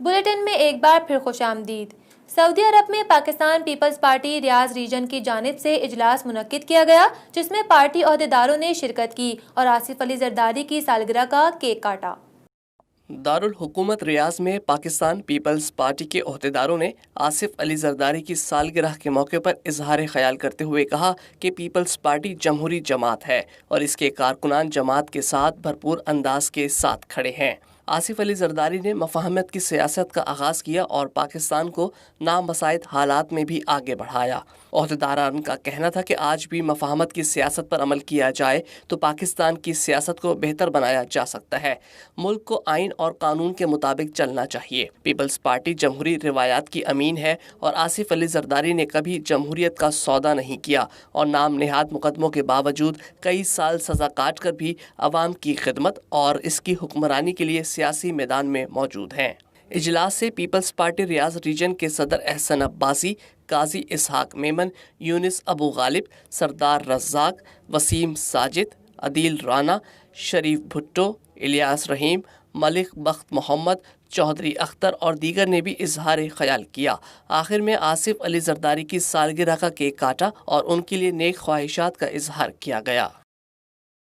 Bulletin میں ایک بار پھر خوش آمدید۔ سعودی عرب میں پاکستان پیپلز پارٹی ریاض ریجن کی جانب سے اجلاس منعقد کیا گیا، جس میں پارٹی عہدیداروں نے شرکت کی اور آصف علی زرداری کی سالگرہ کا کیک کاٹا۔ دارالحکومت ریاض میں پاکستان پیپلز پارٹی کے عہدیداروں نے آصف علی زرداری کی سالگرہ کے موقع پر اظہار خیال کرتے ہوئے کہا کہ پیپلز پارٹی جمہوری جماعت ہے اور اس کے کارکنان جماعت کے ساتھ بھرپور انداز کے ساتھ کھڑے ہیں۔ آصف علی زرداری نے مفاہمت کی سیاست کا آغاز کیا اور پاکستان کو نامساعد حالات میں بھی آگے بڑھایا۔ عہدیداران کا کہنا تھا کہ آج بھی مفاہمت کی سیاست پر عمل کیا جائے تو پاکستان کی سیاست کو بہتر بنایا جا سکتا ہے۔ ملک کو آئین اور قانون کے مطابق چلنا چاہیے۔ پیپلز پارٹی جمہوری روایات کی امین ہے اور آصف علی زرداری نے کبھی جمہوریت کا سودا نہیں کیا اور نام نہاد مقدموں کے باوجود کئی سال سزا کاٹ کر بھی عوام کی خدمت اور اس کی حکمرانی کے لیے سیاسی میدان میں موجود ہیں۔ اجلاس سے پیپلز پارٹی ریاض ریجن کے صدر احسن عباسی، قاضی اسحاق میمن، یونس ابو غالب، سردار رزاق، وسیم ساجد، عدیل رانا، شریف بھٹو، الیاس رحیم، ملک بخت محمد، چودھری اختر اور دیگر نے بھی اظہار خیال کیا۔ آخر میں آصف علی زرداری کی سالگرہ کا کیک کاٹا اور ان کے لیے نیک خواہشات کا اظہار کیا گیا۔